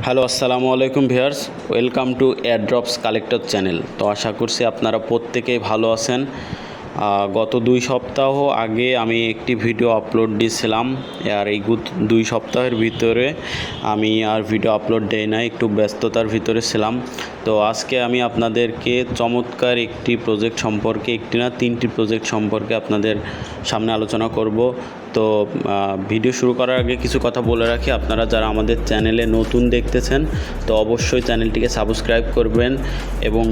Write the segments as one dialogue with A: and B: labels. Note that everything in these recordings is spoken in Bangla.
A: হ্যালো, আসসালামু আলাইকুম viewers. Welcome to airdrops collector channel. তো আশা করছি আপনারা প্রত্যেকেই ভালো আছেন। গত 2 সপ্তাহ আগে আমি একটি ভিডিও আপলোড দিয়েছিলাম, আর এই 2 সপ্তাহের ভিতরে আমি আর ভিডিও আপলোড দেই না, একটু ব্যস্ততার ভিতরে ছিলাম। তো আজকে আমি আপনাদেরকে চমৎকার একটি প্রজেক্ট সম্পর্কে, একটি না 3টি প্রজেক্ট সম্পর্কে আপনাদের সামনে আলোচনা করব। তো ভিডিও শুরু করার আগে কিছু কথা বলে রাখি, আপনারা যারা আমাদের চ্যানেলে নতুন দেখতেছেন তো অবশ্যই চ্যানেলটিকে সাবস্ক্রাইব করবেন এবং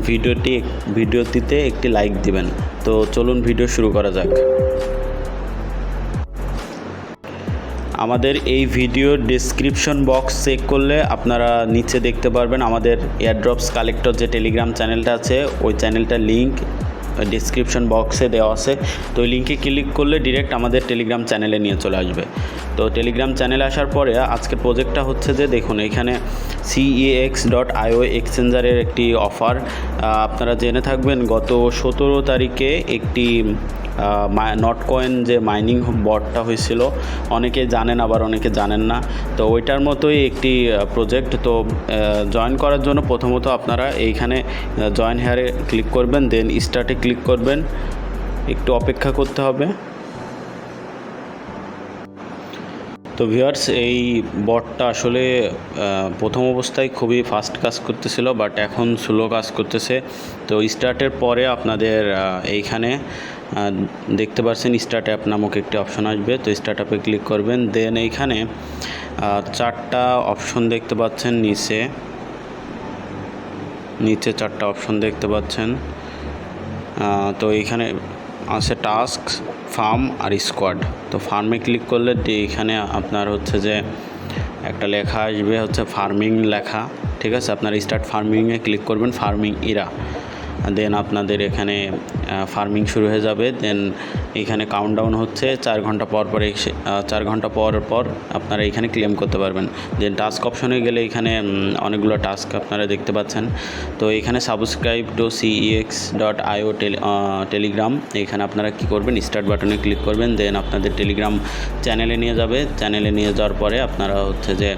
A: ভিডিওটিতে একটি লাইক দিবেন। তো চলুন ভিডিও শুরু করা যাক। আমাদের এই ভিডিওর ডেসক্রিপশন বক্স চেক করলে আপনারা নিচে দেখতে পারবেন আমাদের এয়ারড্রপস কালেক্টর যে টেলিগ্রাম চ্যানেলটা আছে, ওই চ্যানেলটার লিঙ্ক ডিসক্রিপশন বক্সে দেওয়া আছে। তো ওই লিঙ্কে ক্লিক করলে ডিরেক্ট আমাদের টেলিগ্রাম চ্যানেলে নিয়ে চলে আসবে। তো টেলিগ্রাম চ্যানেলে আসার পরে আজকের প্রজেক্টটা হচ্ছে যে দেখুন, এখানে CEX.io এক্সচেঞ্জারের একটি অফার আপনারা জেনে থাকবেন। গত 17 তারিখে একটি নটকয়েন যে মাইনিং বটটা হয়েছিল, অনেকে জানেন আবার অনেকে জানেন না। তো ওইটার মতোই একটি প্রজেক্ট। তো জয়েন করার জন্য প্রথমত আপনারা এইখানে জয়েন হেয়ারে ক্লিক করবেন, দেন স্টার্টে ক্লিক করবেন, একটু অপেক্ষা করতে হবে। তো ভিউয়ার্স, এই বটটা আসলে প্রথম অবস্থায় খুবই ফাস্ট কাজ করতেছিল, বাট এখন স্লো কাজ করতেছে। তো স্টার্টের পরে আপনাদের এইখানে দেখতে পাচ্ছেন স্টার্ট অ্যাপ নামক একটি অপশন আসবে। তো স্টার্ট অ্যাপে ক্লিক করবেন, দেন এইখানে 4টা অপশন দেখতে পাচ্ছেন। নিচে 4টা অপশন দেখতে পাচ্ছেন। তো এইখানে আছে টাস্ক, ফার্ম আর স্কোয়াড। তো ফার্মে ক্লিক করলে এখানে আপনার হচ্ছে যে একটা লেখা আসবে, হচ্ছে ফার্মিং লেখা, ঠিক আছে। আপনার স্টার্ট ফার্মিংয়ে ক্লিক করবেন, ফার্মিং ইরা, দেন আপনাদের এখানে ফার্মিং শুরু হয়ে যাবে। দেন এখানে কাউন্টডাউন হচ্ছে 4 ঘন্টা পর 4 ঘন্টা পর আপনারা এখানে ক্লেম করতে পারবেন। দেন টাস্ক অপশনে গেলে এখানে অনেকগুলো টাস্ক আপনারা দেখতে পাচ্ছেন। তো এখানে সাবস্ক্রাইব টু CEX.io টেলিগ্রাম, এখানে আপনারা কি করবেন, স্টার্ট বাটনে ক্লিক করবেন, দেন আপনাদের টেলিগ্রাম চ্যানেলে নিয়ে যাবে। চ্যানেলে নিয়ে যাওয়ার পরে আপনারা হচ্ছে যে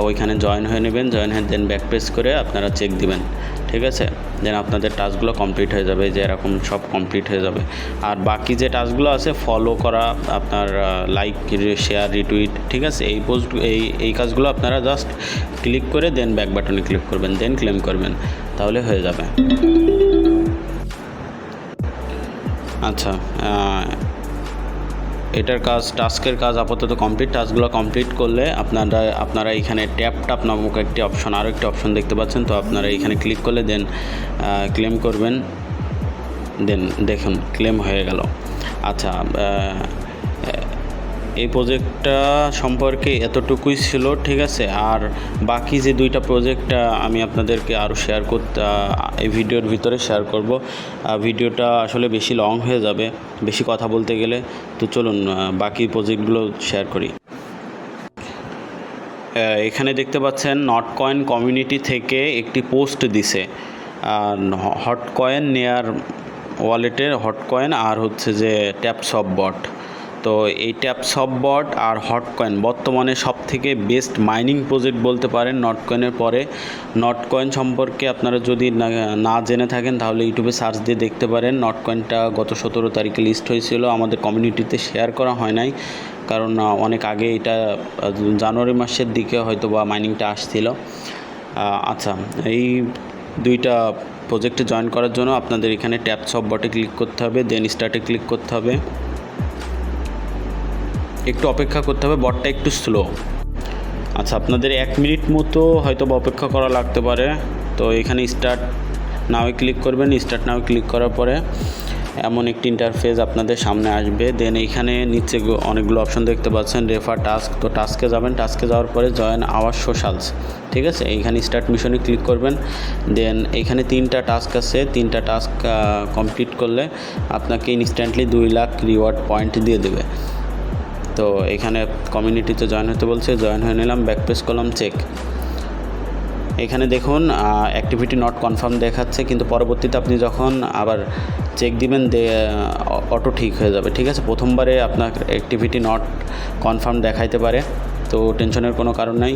A: ওইখানে জয়েন হয়ে নেবেন। জয়েন হয়ে দেন ব্যাক প্রেস করে আপনারা চেক দিবেন, ঠিক আছে। দেন আপনাদের টাস্কগুলো কমপ্লিট হয়ে যাবে, যে এরকম সব কমপ্লিট হয়ে যাবে। আর বাকি যে টাস্কগুলো আছে, ফলো করা, আপনার লাইক, শেয়ার, রিটুইট, ঠিক আছে, এই কাজগুলো আপনারা জাস্ট ক্লিক করে দেন ব্যাক বাটনে ক্লিক করবেন, দেন ক্লেম করবেন, তাহলে হয়ে যাবে। আচ্ছা, এটার কাজ, টাস্কের কাজ আপাতত কমপ্লিট। টাস্কগুলো কমপ্লিট করলে আপনারা এখানে ট্যাপ নামক একটি অপশন, আরও একটি অপশন দেখতে পাচ্ছেন। তো আপনারা এখানে ক্লিক করলে দেন ক্লেম করবেন, দেন দেখুন ক্লেম হয়ে গেল। আচ্ছা, এই প্রজেক্টটা সম্পর্কে এতটুকুই ছিল, ঠিক আছে। আর বাকি যে 2টা প্রজেক্ট আমি আপনাদেরকে আরও এই ভিডিওর ভিতরে শেয়ার করব। ভিডিওটা আসলে বেশি লং হয়ে যাবে বেশি কথা বলতে গেলে। তো চলুন বাকি প্রজেক্টগুলো শেয়ার করি। এখানে দেখতে পাচ্ছেন নটকয়েন কমিউনিটি থেকে একটি পোস্ট দিছে, হটকয়েন নেয়ার ওয়ালেটের হটকয়েন আর হচ্ছে যে ট্যাপসপ বট। তো এই ট্যাপসপ বট আর হটকয়েন বর্তমানে সবথেকে বেস্ট মাইনিং প্রজেক্ট বলতে পারেন নটকয়েনের পরে। নটকয়েন সম্পর্কে আপনারা যদি না জেনে থাকেন তাহলে ইউটিউবে সার্চ দিয়ে দেখতে পারেন। নটকয়েনটা গত 17 তারিখে লিস্ট হয়েছিল, আমাদের কমিউনিটিতে শেয়ার করা হয় নাই, কারণ অনেক আগে এটা জানুয়ারি মাসের দিকে হয়তো বা মাইনিংটা আসছিল। আচ্ছা, এই 2টা প্রজেক্টে জয়েন করার জন্য আপনাদের এখানে ট্যাপসপ বটে ক্লিক করতে হবে, দেন স্টার্টে ক্লিক করতে হবে, একটু অপেক্ষা করতে হবে, বটটা একটু স্লো। আচ্ছা, আপনাদের 1 মিনিট মতো হয়তো অপেক্ষা করা লাগতে পারে। তো এখানে স্টার্ট নাও ক্লিক করবেন। স্টার্ট নাও ক্লিক করার পরে এমন একটি ইন্টারফেস আপনাদের সামনে আসবে। দেন এইখানে নিচে অনেকগুলো অপশন দেখতে পাচ্ছেন, রেফার টাস্ক। তো টাস্কে যাবেন, টাস্কে যাওয়ার পরে জয়েন আওয়ার সোশ্যালস, ঠিক আছে। এইখানে স্টার্ট মিশনে ক্লিক করবেন। দেন এইখানে 3টা টাস্ক আছে, 3টা টাস্ক কমপ্লিট করলে আপনাকে ইনস্ট্যান্টলি 2 লাখ রিওয়ার্ড পয়েন্ট দিয়ে দেবে। তো এখানে কমিউনিটিতে জয়েন হতে বলছে, জয়েন হয়ে নিলাম, ব্যাক প্রেস করলাম, চেক। এখানে দেখুন অ্যাক্টিভিটি নট কনফার্ম দেখাচ্ছে, কিন্তু পরবর্তীতে আপনি যখন আবার চেক দিবেন অটো ঠিক হয়ে যাবে, ঠিক আছে। প্রথমবারে আপনার অ্যাক্টিভিটি নট কনফার্ম দেখাইতে পারে, তো টেনশনের কোনো কারণ নাই।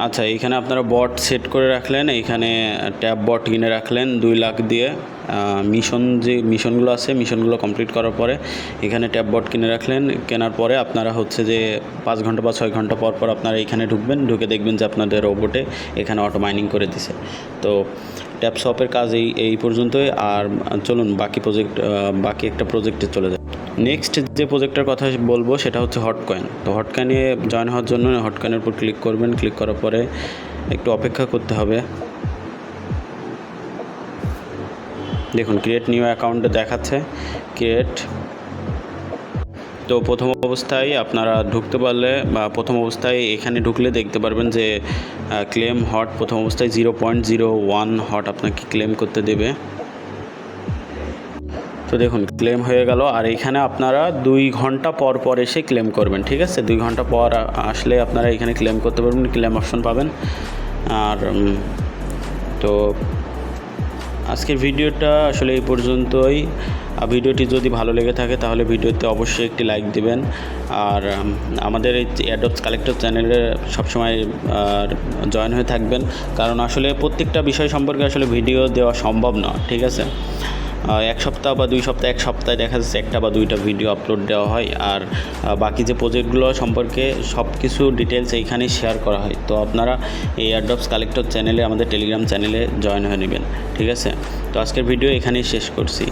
A: আচ্ছা, এইখানে আপনারা বট সেট করে রাখলেন, এইখানে ট্যাব বট কিনে রাখলেন 2 লাখ দিয়ে। যে মিশনগুলো আছে, মিশনগুলো কমপ্লিট করার পরে এখানে ট্যাব বট কিনে রাখলেন। কেনার পরে আপনারা হচ্ছে যে 5 ঘন্টা বা 6 ঘন্টা পর পর আপনারা এখানে ঢুকবেন, ঢুকে দেখবেন যে আপনাদের রোবটে এখানে অটো মাইনিং করে দিছে। তো ট্যাব শপের কাজ এই পর্যন্তই। আর চলুন বাকি একটা প্রজেক্টে চলে যায়। নেক্সট যে প্রজেক্টের কথা বলবো সেটা হচ্ছে হটকয়েন। তো হটকয়েনে জয়েন হওয়ার জন্য হটকয়েনের উপর ক্লিক করবেন। ক্লিক করার পরে একটু অপেক্ষা করতে হবে। দেখুন ক্রিয়েট নিউ অ্যাকাউন্টে দেখাচ্ছে ক্রিয়েট। তো প্রথম অবস্থায় আপনারা ঢুকতে পারলে বা প্রথম অবস্থায় এখানে ঢুকলে দেখতে পারবেন যে ক্লেম হট প্রথম অবস্থায় 0.01 হট আপনাকে ক্লেম করতে দেবে। তো দেখুন ক্লেম হয়ে গেল। আর এখানে আপনারা 2 ঘন্টা পর পর এসে ক্লেম করবেন, ঠিক আছে? 2 ঘন্টা পর আসলে আপনারা এখানে ক্লেম করতে পারবেন, ক্লেম অপশন পাবেন। আর তো আজকের ভিডিওটা আসলে এই পর্যন্তই। ভিডিওটি যদি ভালো লেগে থাকে তাহলে ভিডিওতে অবশ্যই একটি লাইক দিবেন। আর আমাদের এই অ্যাডোবস কালেক্টর চ্যানেলে সবসময় জয়েন হয়ে থাকবেন, কারণ আসলে প্রত্যেকটা বিষয় সম্পর্কে আসলে ভিডিও দেওয়া সম্ভব না, ঠিক আছে? 1 সপ্তাহ বা 2 সপ্তাহ, 1 সপ্তাহে দেখা যাচ্ছে 1টা বা 2টা ভিডিও আপলোড দেওয়া হয়। আর বাকি যে প্রজেক্টগুলো সম্পর্কে সব কিছু ডিটেলস এইখানে শেয়ার করা হয়। তো আপনারা এই অ্যাডোবস কালেক্টর চ্যানেলে, আমাদের টেলিগ্রাম চ্যানেলে জয়েন হয়ে নেবেন, ঠিক আছে? তো আজকের ভিডিও এখানেই শেষ করছি।